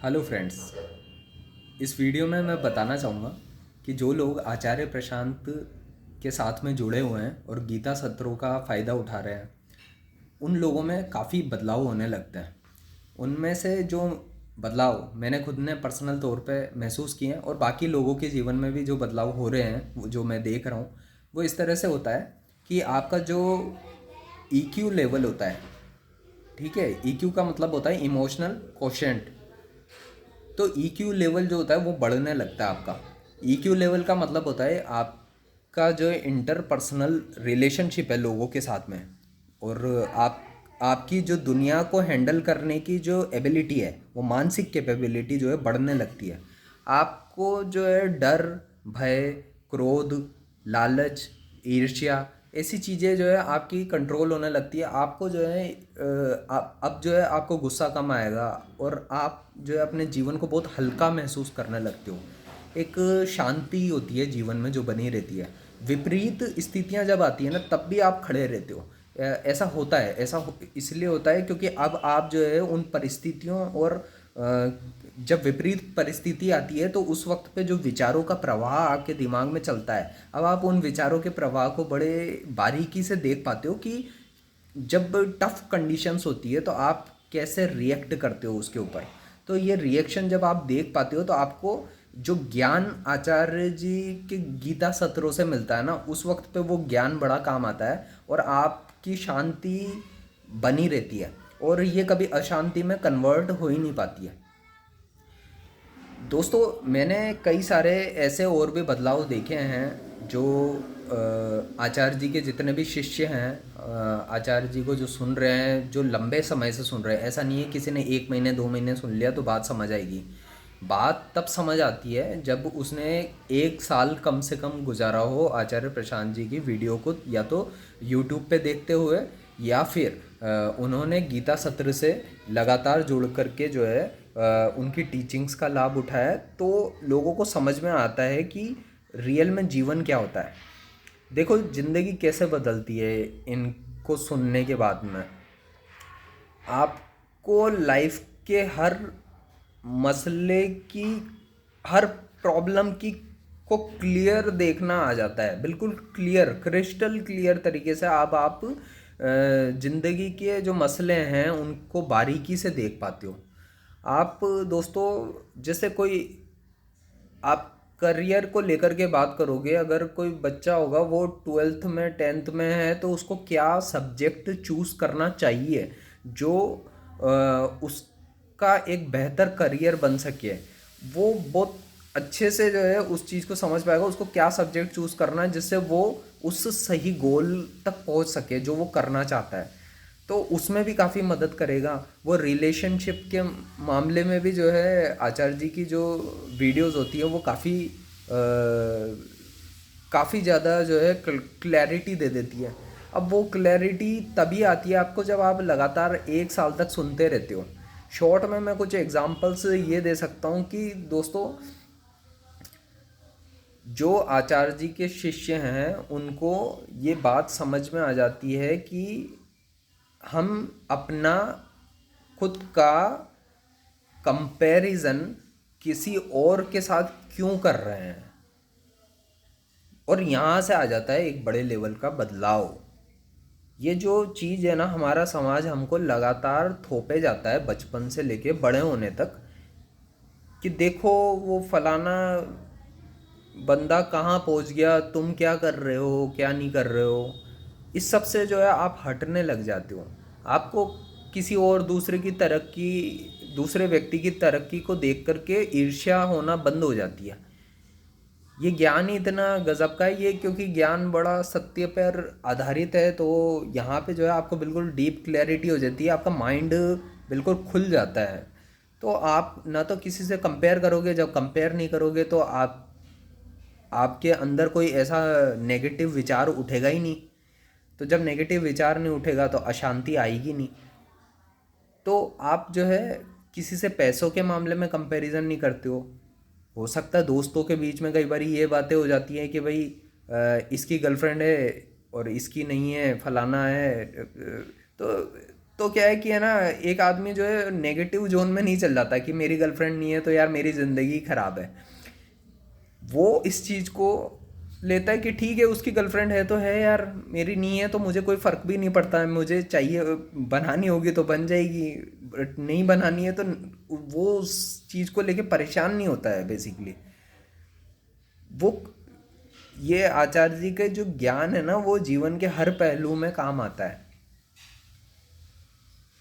Hello friends. इस video में मैं बताना चाहूँगा कि जो लोग आचार्य प्रशांत के साथ में जुड़े हुए हैं और गीता सत्रों का फ़ायदा उठा रहे हैं, उन लोगों में काफ़ी बदलाव होने लगते हैं। उनमें से जो बदलाव मैंने खुद ने पर्सनल तौर पे महसूस किए हैं और बाकी लोगों के जीवन में भी जो बदलाव हो रहे हैं, वो जो मैं देख रहा हूँ, वो इस तरह से होता है कि आपका जो ईक्यू लेवल होता है, ठीक है, ईक्यू का मतलब होता है इमोशनल कोशेंट। तो EQ लेवल जो होता है वो बढ़ने लगता है आपका। EQ लेवल का मतलब होता है आपका जो इंटरपर्सनल रिलेशनशिप है लोगों के साथ में, और आपकी जो दुनिया को हैंडल करने की जो एबिलिटी है, वो मानसिक कैपेबिलिटी जो है बढ़ने लगती है। आपको जो है डर, भय, क्रोध, लालच, ईर्ष्या, ऐसी चीज़ें जो है आपकी कंट्रोल होने लगती है। आपको जो है अब जो है आपको गुस्सा कम आएगा और आप जो है अपने जीवन को बहुत हल्का महसूस करने लगते हो। एक शांति होती है जीवन में जो बनी रहती है। विपरीत स्थितियां जब आती है ना, तब भी आप खड़े रहते हो। ऐसा होता है, इसलिए होता है क्योंकि अब आप जो है उन परिस्थितियों और जब विपरीत परिस्थिति आती है तो उस वक्त पे जो विचारों का प्रवाह आपके दिमाग में चलता है, अब आप उन विचारों के प्रवाह को बड़े बारीकी से देख पाते हो कि जब टफ कंडीशंस होती है तो आप कैसे रिएक्ट करते हो उसके ऊपर। तो ये रिएक्शन जब आप देख पाते हो तो आपको जो ज्ञान आचार्य जी के गीता सत्रों से मिलता है ना, उस वक्त पे वो ज्ञान बड़ा काम आता है और आपकी शांति बनी रहती है और ये कभी अशांति में कन्वर्ट हो ही नहीं पाती है। दोस्तों, मैंने कई सारे ऐसे और भी बदलाव देखे हैं जो आचार्य जी के जितने भी शिष्य हैं, आचार्य जी को जो सुन रहे हैं, जो लंबे समय से सुन रहे हैं, ऐसा नहीं है किसी ने 1 महीने 2 महीने सुन लिया तो बात समझ आएगी। बात तब समझ आती है जब उसने 1 साल कम से कम गुजारा हो आचार्य प्रशांत जी की वीडियो को या तो यूट्यूब पे देखते हुए, या फिर उन्होंने गीता सत्र से लगातार जुड़ करके जो है उनकी टीचिंग्स का लाभ उठाया। तो लोगों को समझ में आता है कि रियल में जीवन क्या होता है। देखो ज़िंदगी कैसे बदलती है इनको सुनने के बाद में। आपको लाइफ के हर मसले की, हर प्रॉब्लम की को क्लियर देखना आ जाता है, बिल्कुल क्लियर, क्रिस्टल क्लियर तरीके से आप ज़िंदगी के जो मसले हैं उनको बारीकी से देख पाते हो। आप दोस्तों, जैसे कोई, आप करियर को लेकर के बात करोगे, अगर कोई बच्चा होगा वो 12th में 10th में है तो उसको क्या सब्जेक्ट चूज़ करना चाहिए जो उसका एक बेहतर करियर बन सके, वो बहुत अच्छे से जो है उस चीज़ को समझ पाएगा। उसको क्या सब्जेक्ट चूज़ करना है जिससे वो उस सही गोल तक पहुंच सके जो वो करना चाहता है, तो उसमें भी काफ़ी मदद करेगा। वो रिलेशनशिप के मामले में भी जो है आचार्य जी की जो वीडियोस होती है वो काफ़ी ज़्यादा जो है क्लैरिटी दे देती है। अब वो क्लैरिटी तभी आती है आपको जब आप लगातार 1 साल तक सुनते रहते हो। शॉर्ट में मैं कुछ एग्जांपल्स ये दे सकता हूँ कि दोस्तों, जो आचार्य जी के शिष्य हैं उनको ये बात समझ में आ जाती है कि हम अपना खुद का कंपैरिजन किसी और के साथ क्यों कर रहे हैं, और यहाँ से आ जाता है एक बड़े लेवल का बदलाव। ये जो चीज़ है ना, हमारा समाज हमको लगातार थोपे जाता है बचपन से लेके बड़े होने तक कि देखो वो फलाना बंदा कहाँ पहुँच गया, तुम क्या कर रहे हो, क्या नहीं कर रहे हो। इस सब से जो है आप हटने लग जाते हो। आपको किसी और दूसरे की तरक्की, दूसरे व्यक्ति की तरक्की को देख करके ईर्ष्या होना बंद हो जाती है। ये ज्ञान ही इतना गजब का है ये, क्योंकि ज्ञान बड़ा सत्य पर आधारित है। तो यहाँ पे जो है आपको बिल्कुल डीप क्लैरिटी हो जाती है, आपका माइंड बिल्कुल खुल जाता है। तो आप ना तो किसी से कंपेयर करोगे, जब कंपेयर नहीं करोगे तो आपके अंदर कोई ऐसा नेगेटिव विचार उठेगा ही नहीं। तो जब नेगेटिव विचार नहीं उठेगा तो अशांति आएगी नहीं। तो आप जो है किसी से पैसों के मामले में कंपैरिजन नहीं करते हो सकता है दोस्तों के बीच में कई बार ये बातें हो जाती हैं कि भाई इसकी गर्लफ्रेंड है और इसकी नहीं है, फलाना है। तो तो क्या है कि है ना, एक आदमी जो है नेगेटिव जोन में नहीं चल जाता कि मेरी गर्लफ्रेंड नहीं है तो यार मेरी ज़िंदगी ख़राब है। वो इस चीज़ को लेता है कि ठीक है उसकी गर्लफ्रेंड है तो है यार, मेरी नहीं है तो मुझे कोई फ़र्क भी नहीं पड़ता है, मुझे चाहिए बनानी होगी तो बन जाएगी, बट नहीं बनानी है तो वो उस चीज़ को लेके परेशान नहीं होता है बेसिकली। वो ये आचार्य जी के जो ज्ञान है ना वो जीवन के हर पहलू में काम आता है।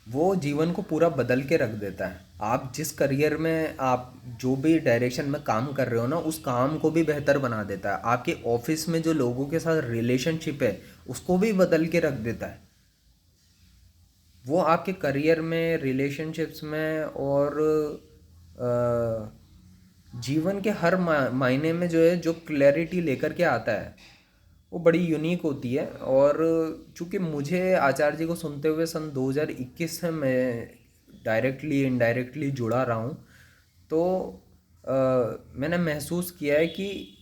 वो जीवन को पूरा बदल के रख देता है। आप जिस करियर में आप जो भी डायरेक्शन में काम कर रहे हो ना उस काम को भी बेहतर बना देता है। आपके ऑफिस में जो लोगों के साथ रिलेशनशिप है उसको भी बदल के रख देता है। वो आपके करियर में, रिलेशनशिप्स में और जीवन के हर मायने में जो है जो क्लैरिटी लेकर के आता है वो बड़ी यूनिक होती है। और चूँकि मुझे आचार्य जी को सुनते हुए सन 2021 से मैं डायरेक्टली इनडायरेक्टली जुड़ा रहा हूँ, तो मैंने महसूस किया है कि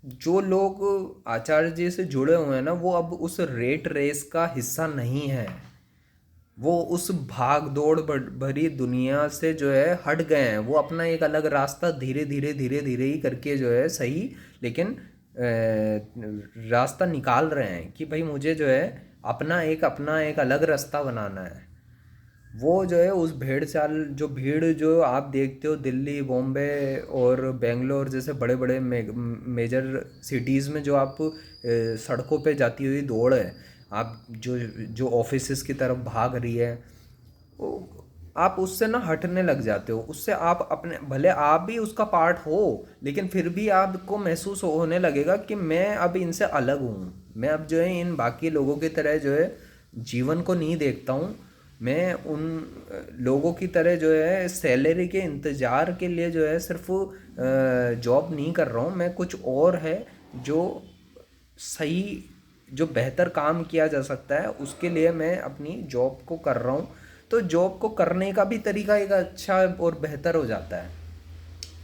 जो लोग आचार्य जी से जुड़े हुए हैं ना वो अब उस रेट रेस का हिस्सा नहीं है। वो उस भाग दौड़ भरी दुनिया से जो है हट गए हैं। वो अपना एक अलग रास्ता धीरे धीरे धीरे धीरे ही करके जो है सही, लेकिन रास्ता निकाल रहे हैं कि भाई मुझे जो है अपना एक अलग रास्ता बनाना है। वो जो है उस भेड़ चाल जो भीड़ जो आप देखते हो दिल्ली, बॉम्बे और बेंगलोर जैसे बड़े बड़े मेजर सिटीज़ में, जो आप सड़कों पे जाती हुई दौड़ है, आप जो जो ऑफिसेस की तरफ भाग रही है, वो आप उससे ना हटने लग जाते हो। उससे आप अपने, भले आप भी उसका पार्ट हो लेकिन फिर भी आपको महसूस होने लगेगा कि मैं अब इनसे अलग हूँ। मैं अब जो है इन बाकी लोगों की तरह जो है जीवन को नहीं देखता हूँ। मैं उन लोगों की तरह जो है सैलरी के इंतज़ार के लिए जो है सिर्फ जॉब नहीं कर रहा हूँ। मैं कुछ और है जो सही, जो बेहतर काम किया जा सकता है उसके लिए मैं अपनी जॉब को कर रहा हूँ। तो जॉब को करने का भी तरीका एक अच्छा और बेहतर हो जाता है।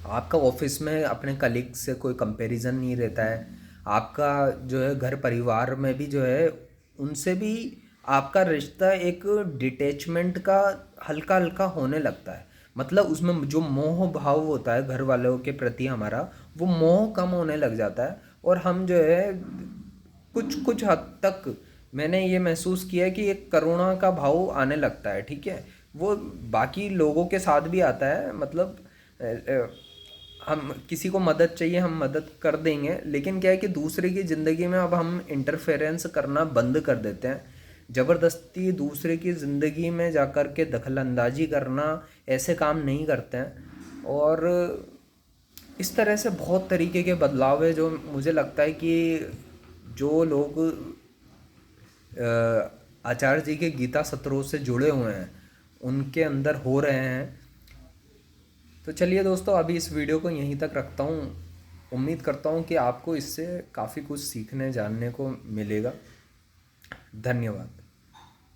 आपका ऑफिस में अपने कलीग से कोई कंपैरिजन नहीं रहता है। आपका जो है घर परिवार में भी जो है उनसे भी आपका रिश्ता एक डिटैचमेंट का हल्का हल्का होने लगता है। मतलब उसमें जो मोह भाव होता है घर वालों के प्रति हमारा, वो मोह कम होने लग जाता है। और हम जो है कुछ कुछ हद तक मैंने ये महसूस किया कि एक करुणा का भाव आने लगता है। ठीक है, वो बाकी लोगों के साथ भी आता है। मतलब हम किसी को मदद चाहिए हम मदद कर देंगे, लेकिन क्या है कि दूसरे की ज़िंदगी में अब हम इंटरफेरेंस करना बंद कर देते हैं। ज़बरदस्ती दूसरे की ज़िंदगी में जाकर के दखलंदाजी करना, ऐसे काम नहीं करते हैं। और इस तरह से बहुत तरीके के बदलाव है जो मुझे लगता है कि जो लोग आचार्य जी के गीता सत्रों से जुड़े हुए हैं उनके अंदर हो रहे हैं। तो चलिए दोस्तों, अभी इस वीडियो को यहीं तक रखता हूँ। उम्मीद करता हूँ कि आपको इससे काफ़ी कुछ सीखने जानने को मिलेगा। धन्यवाद।